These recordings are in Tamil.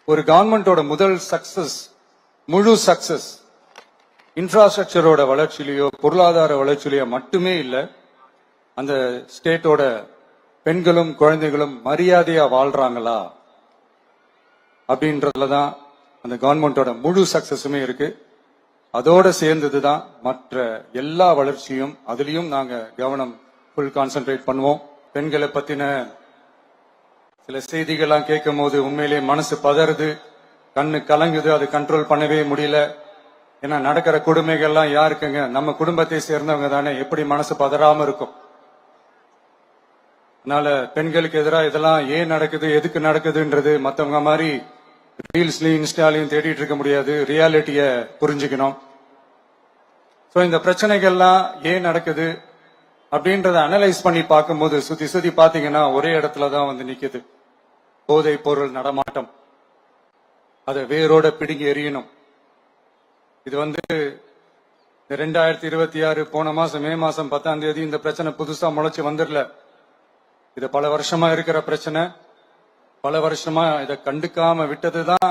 ஒரு கவர்மெண்டோட முதல் சக்சஸ், முழு சக்சஸ் இன்ஃப்ராஸ்ட்ரக்சரோட வளர்ச்சியிலையோ பொருளாதார வளர்ச்சியிலையோ மட்டுமே இல்லை, அந்த ஸ்டேட்டோட பெண்களும் குழந்தைகளும் மரியாதையா வாழ்றாங்களா அப்படின்றதுலதான் அந்த கவர்மெண்டோட முழு சக்சஸுமே இருக்கு. அதோட சேர்ந்ததுதான் மற்ற எல்லா வளர்ச்சியும். அதுலயும் நாங்க கவனம் ஃபுல் கான்சென்ட்ரேட் பண்ணுவோம். பெண்களை பத்தின சில செய்திகள்லாம் கேட்கும் போது உண்மையிலேயே மனசு பதறுது, கண்ணு கலங்குது, அது கண்ட்ரோல் பண்ணவே முடியல. ஏன்னா நடக்கிற கொடுமைகள்லாம் யாருக்குங்க? நம்ம குடும்பத்தை சேர்ந்தவங்க தானே. எப்படி மனசு பதறாம இருக்கும்? அதனால பெண்களுக்கு எதிராக இதெல்லாம் ஏன் நடக்குது, எதுக்கு நடக்குதுன்றது மத்தவங்க மாதிரி ரீல்ஸ்லயும் இன்ஸ்டாலையும் தேடிட்டு இருக்க முடியாது. ரியாலிட்டிய புரிஞ்சுக்கணும். சோ இந்த பிரச்சனைகள்லாம் ஏன் நடக்குது அப்படின்றத அனலைஸ் பண்ணி பார்க்கும்போது சுத்தி சுத்தி பாத்தீங்கன்னா ஒரே இடத்துலதான் வந்து நிக்குது. போதை பொருள் நடமாட்டம், அதை வேரோட பிடுங்கி எறியணும். இது வந்து 2026 போன மாசம் மே மாசம் 10ஆம் தேதி இந்த பிரச்சனை புதுசா முளைச்சு வந்துடல. இது பல வருஷமா இருக்கிற பிரச்சனை. பல வருஷமா இதை கண்டுக்காம விட்டதுதான்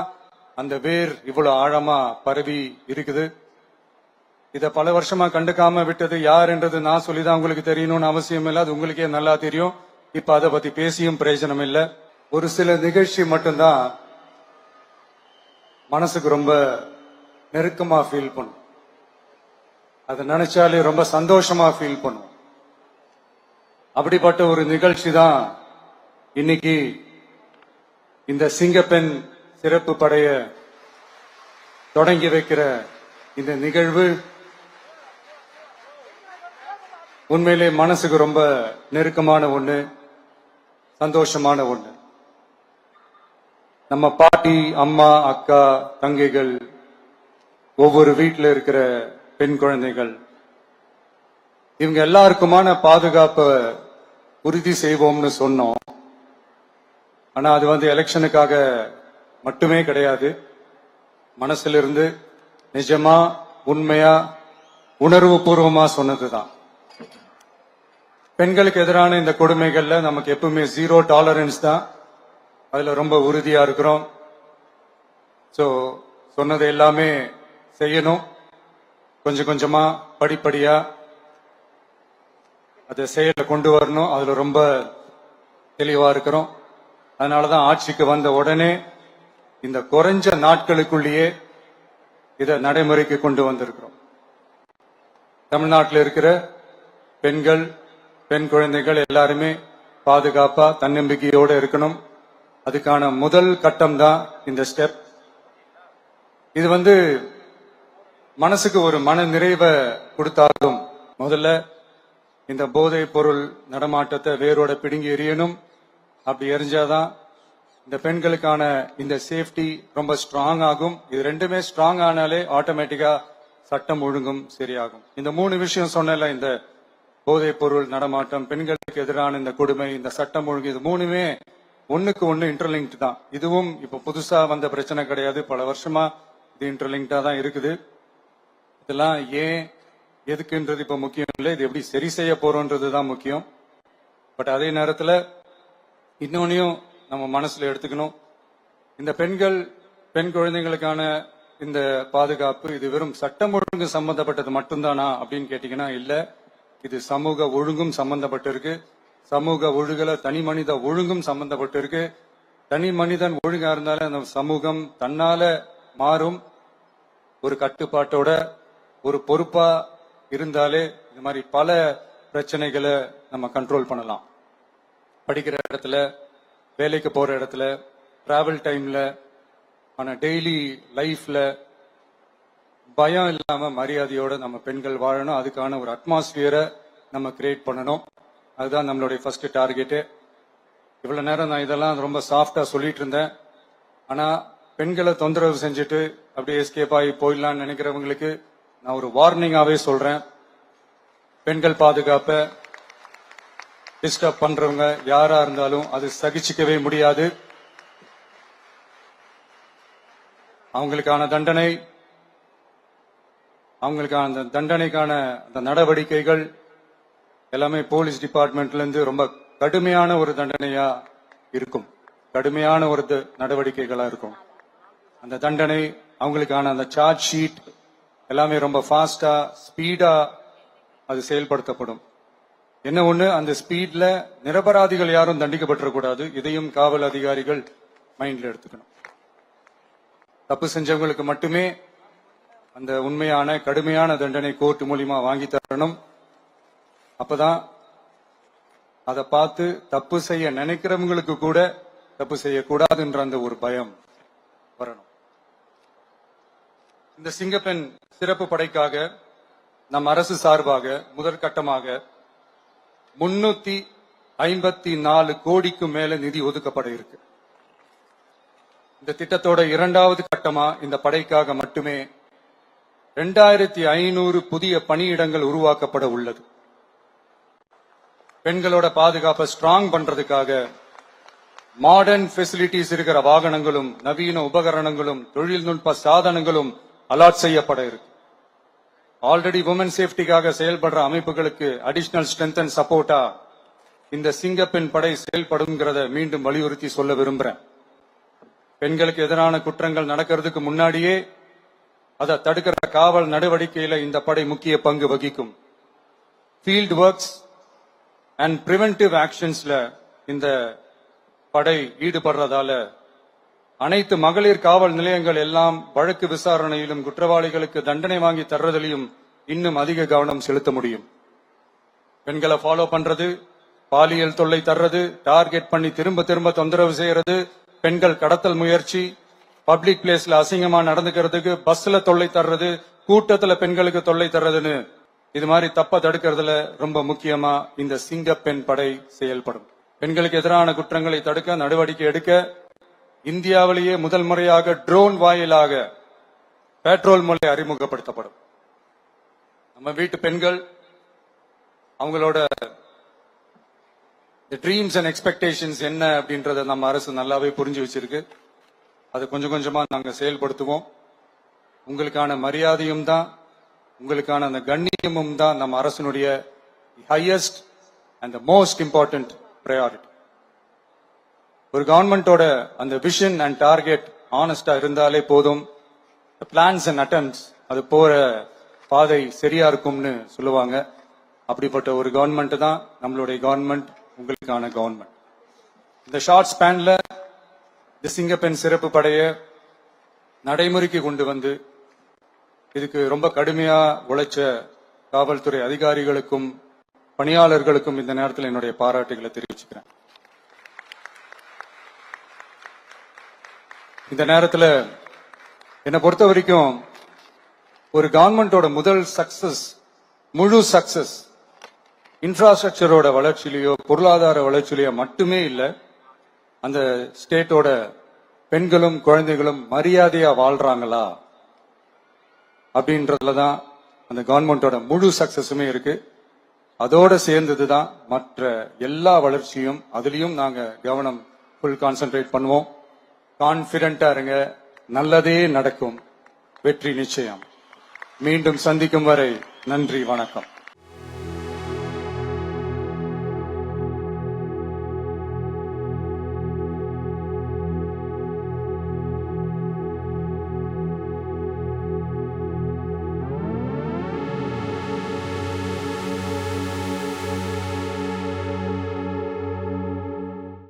அந்த வேர் இவ்வளவு ஆழமா பரவி இருக்குது. இத பல வருஷமா கண்டுக்காம விட்டது யாருன்றது நான் சொல்லிதான் உங்களுக்கு தெரியணும்னு அவசியம் இல்லை. அது உங்களுக்கே நல்லா தெரியும். இப்ப அதை பத்தி பேசியும் பிரயோஜனம் இல்லை. ஒரு சில நிகழ்ச்சி மட்டும்தான் மனசுக்கு ரொம்ப நெருக்கமா ஃபீல் பண்ணும். அதை நினைச்சாலே ரொம்ப சந்தோஷமா ஃபீல் பண்ணும். அப்படிப்பட்ட ஒரு நிகழ்ச்சி தான் இன்னைக்கு இந்த சிங்கப்பெண் சிறப்பு படைய தொடங்கி வைக்கிற இந்த நிகழ்வு. உண்மையிலே மனசுக்கு ரொம்ப நெருக்கமான ஒண்ணு, சந்தோஷமான ஒண்ணு. நம்ம பாட்டி, அம்மா, அக்கா, தங்கைகள், ஒவ்வொரு வீட்டில் இருக்கிற பெண் குழந்தைகள், இவங்க எல்லாருக்குமான பாதுகாப்பை உறுதி செய்வோம்னு சொன்னோம். ஆனா அது வந்து எலெக்ஷனுக்காக மட்டுமே கிடையாது. மனசுல இருந்து நிஜமா உண்மையா உணர்வு பூர்வமா சொன்னதுதான். பெண்களுக்கு எதிரான இந்த கொடுமைகள்ல நமக்கு எப்பவுமே 0 டாலரன்ஸ் தான். அதுல ரொம்ப உறுதியா இருக்கிறோம். சோ சொன்னது எல்லாமே செய்யணும். கொஞ்சம் கொஞ்சமா படிப்படியா அதை செயல கொண்டு வரணும். அதுல ரொம்ப தெளிவா இருக்கிறோம். அதனாலதான் ஆட்சிக்கு வந்த உடனே இந்த குறைஞ்ச நாட்களுக்குள்ளேயே இதை நடைமுறைக்கு கொண்டு வந்திருக்கிறோம். தமிழ்நாட்டில் இருக்கிற பெண்கள், பெண் குழந்தைகள் எல்லாருமே பாதுகாப்பா தன்னம்பிக்கையோட இருக்கணும். அதுக்கான முதல் கட்டம் தான் இந்த ஸ்டெப். இது வந்து மனசுக்கு ஒரு மன நிறைவை கொடுத்தாலும் முதல்ல இந்த போதை பொருள் நடமாட்டத்தை வேரோட பிடுங்கி எறியணும். அப்படி எரிஞ்சாதான் இந்த பெண்களுக்கான இந்த சேஃப்டி ரொம்ப ஸ்ட்ராங் ஆகும். இது ரெண்டுமே ஸ்ட்ராங் ஆனாலே ஆட்டோமேட்டிக்கா சட்டம் ஒழுங்கும் சரியாகும். இந்த 3 விஷயம் சொன்னல, இந்த போதை பொருள் நடமாட்டம், பெண்களுக்கு எதிரான இந்த கொடுமை, இந்த சட்டம் ஒழுங்கு, இது 3மே ஒண்ணுக்கு ஒண்ணு இன்டர்லிங்க்ட் தான். இதுவும் இப்ப புதுசா வந்த பிரச்சனை கிடையாது. பல வருஷமா இது இன்டர்லிங்க்டா தான் இருக்குது. இதெல்லாம் ஏன் எதுக்குன்றது இப்ப முக்கியம் இல்லை. இது எப்படி சரி செய்ய போறோம்ன்றது தான் முக்கியம். பட் அதே நேரத்துல இன்னொன்னையும் நம்ம மனசுல எடுத்துக்கணும். இந்த பெண்கள், பெண் குழந்தைகளுக்கான இந்த பாதுகாப்பு இது வெறும் சட்டம் ஒழுங்கு சம்பந்தப்பட்டது மட்டும்தானா அப்படின்னு கேட்டீங்கன்னா இல்ல. இது சமூக ஒழுங்கும் சம்பந்தப்பட்டிருக்கு. சமூக ஒழுகல தனி மனித ஒழுங்கும் சம்பந்தப்பட்டிருக்கு. தனி மனிதன் ஒழுங்கா இருந்தாலே அந்த சமூகம் தன்னால மாறும். ஒரு கட்டுப்பாட்டோட ஒரு பொறுப்பா இருந்தாலே இந்த மாதிரி பல பிரச்சனைகளை நம்ம கண்ட்ரோல் பண்ணலாம். படிக்கிற இடத்துல, வேலைக்கு போற இடத்துல, டிராவல் டைம்ல, ஆனா டெய்லி லைஃப்ல பயம் இல்லாம மரியாதையோட நம்ம பெண்கள் வாழணும். அதுக்கான ஒரு அட்மாஸ்பியரை நம்ம கிரியேட் பண்ணணும். அதுதான் நம்மளுடைய ஃபர்ஸ்ட் டார்கெட்டு. இவ்வளவு நேரம் நான் இதெல்லாம் ரொம்ப சாஃப்டா சொல்லிட்டு இருந்தேன். ஆனா பெண்களை தொந்தரவு செஞ்சுட்டு அப்படியே எஸ்கேப் ஆகி போயிடலாம்னு நினைக்கிறவங்களுக்கு நான் ஒரு வார்னிங்காவே சொல்றேன். பெண்கள் பாதுகாப்பை டிஸ்டர்ப் பண்றவங்க யாரா இருந்தாலும் அது சகிச்சுக்கவே முடியாது. அவங்களுக்கான தண்டனை, அவங்களுக்கான தண்டனைக்கான அந்த நடவடிக்கைகள் எல்லாமே போலீஸ் டிபார்ட்மெண்ட்ல இருந்து ரொம்ப கடுமையான ஒரு தண்டனையா இருக்கும். கடுமையான ஒரு நடவடிக்கைகளா இருக்கும். அந்த தண்டனை, அவங்களுக்கான அந்த சார்ஜ் ஷீட் எல்லாமே ரொம்ப ஃபாஸ்டா ஸ்பீடா அது செயல்படுத்தப்படும். என்ன ஒண்ணு, அந்த ஸ்பீட்ல நிரபராதிகள் யாரும் தண்டிக்கப்பட்டிருக்கூடாது. இதையும் காவல் அதிகாரிகள் மைண்ட்ல எடுத்துக்கணும். தப்பு செஞ்சவங்களுக்கு மட்டுமே அந்த உண்மையான கடுமையான தண்டனை கோர்ட் மூலியமா வாங்கி தரணும். அப்பதான் அதை பார்த்து தப்பு செய்ய நினைக்கிறவங்களுக்கு கூட தப்பு செய்யக்கூடாதுன்ற அந்த ஒரு பயம் வரணும். இந்த சிங்கப்பெண் சிறப்பு படைக்காக நம் அரசு சார்பாக முதற்கட்டமாக 354 கோடிக்கு மேல நிதி ஒதுக்கப்பட இருக்கு. இந்த திட்டத்தோட இரண்டாவது கட்டமா இந்த படைக்காக மட்டுமே 2500 புதிய பணியிடங்கள் உருவாக்கப்பட உள்ளது. பெண்களோட பாதுகாப்பை ஸ்ட்ராங் பண்றதுக்காக மாடர்ன் ஃபெசிலிட்டிஸ் இருக்கிற வாகனங்களும் நவீன உபகரணங்களும் தொழில்நுட்ப சாதனங்களும் அலாட் செய்யப்பட இருக்கு. ஆல்ரெடி உமன் சேஃப்டிக்காக செயல்படுற அமைப்புகளுக்கு அடிஷனல் ஸ்ட்ரென்த் அண்ட் சப்போர்ட்டா இந்த சிங்கப்பெண் படை செயல்படுங்கிறத மீண்டும் வலியுறுத்தி சொல்ல விரும்புறேன். பெண்களுக்கு எதிரான குற்றங்கள் நடக்கிறதுக்கு முன்னாடியே அதை தடுக்கிற காவல் நடவடிக்கையில இந்த படை முக்கிய பங்கு வகிக்கும். ஃபீல்ட் ஒர்க்ஸ் அண்ட் பிரிவென்டிவ் ஆக்ஷன்ஸ்ல இந்த படை ஈடுபடுறதால அனைத்து மகளிர் காவல் நிலையங்கள் எல்லாம் வழக்கு விசாரணையிலும் குற்றவாளிகளுக்கு தண்டனை வாங்கி தர்றதிலையும் இன்னும் அதிக கவனம் செலுத்த முடியும். பெண்களை ஃபாலோ பண்றது, பாலியல் தொல்லை தர்றது, டார்கெட் பண்ணி திரும்ப திரும்ப தொந்தரவு செய்யறது, பெண்கள் கடத்தல் முயற்சி, பப்ளிக் பிளேஸ்ல அசிங்கமா நடந்துக்கிறதுக்கு பஸ்ல தொல்லை தர்றது, கூட்டத்துல பெண்களுக்கு தொல்லை தர்றதுன்னு இது மாதிரி தப்ப தடுக்கிறதுல ரொம்ப முக்கியமா இந்த சிங்கப்பெண் படை செயல்படும். பெண்களுக்கு எதிரான குற்றங்களை தடுக்க நடவடிக்கை எடுக்க இந்தியாவிலேயே முதல் முறையாக ட்ரோன் வாயிலாக பெட்ரோல் முறை அறிமுகப்படுத்தப்படும். நம்ம வீட்டு பெண்கள் அவங்களோட ட்ரீம்ஸ் அண்ட் எக்ஸ்பெக்டேஷன்ஸ் என்ன அப்படின்றத நம்ம அரசு நல்லாவே புரிஞ்சு வச்சிருக்கு. அது கொஞ்சம் கொஞ்சமா நாங்க செயல்படுத்துவோம். உங்களுக்கான மரியாதையும் தான், உங்களுக்கான அந்த கண்ணியமும் தான் நம்ம அரசினுடைய highest and most important priority. ஒரு கவர்மெண்டோட அந்த விஷன் அண்ட் டார்கெட் ஆனஸ்டா இருந்தாலே போதும். பிளான்ஸ் அண்ட் அட்டெம்ப்ட்ஸ் அது போற பாதை சரியா இருக்கும்னு சொல்லுவாங்க. அப்படிப்பட்ட ஒரு கவர்மெண்ட் தான் நம்மளுடைய கவர்மெண்ட், உங்களுக்கான கவர்மெண்ட். இந்த ஷார்ட் ஸ்பேன்ல இந்த சிங்கப்பெண் சிறப்பு படைய நடைமுறைக்கு கொண்டு வந்து இதுக்கு ரொம்ப கடுமையா உழைச்ச காவல்துறை அதிகாரிகளுக்கும் பணியாளர்களுக்கும் இந்த நேரத்தில் என்னுடைய பாராட்டுகளை தெரிவிச்சுக்கிறேன். இந்த நேரத்தில் என்னை பொறுத்த வரைக்கும் ஒரு கவர்மெண்டோட முதல் சக்சஸ், முழு சக்சஸ் இன்ஃப்ராஸ்ட்ரக்சரோட வளர்ச்சியிலையோ பொருளாதார வளர்ச்சியிலையோ மட்டுமே இல்லை, அந்த ஸ்டேட்டோட பெண்களும் குழந்தைகளும் மரியாதையா வாழ்றாங்களா அப்படின்றதுலதான் அந்த கவர்மெண்டோட முழு சக்சஸுமே இருக்கு. அதோட சேர்ந்ததுதான் மற்ற எல்லா வளர்ச்சியும். அதுலயும் நாங்க கவனம் ஃபுல் கான்சென்ட்ரேட் பண்ணுவோம். கான்பிடென்டா இருங்க, நல்லதே நடக்கும், வெற்றி நிச்சயம். மீண்டும் சந்திக்கும் வரை நன்றி, வணக்கம்.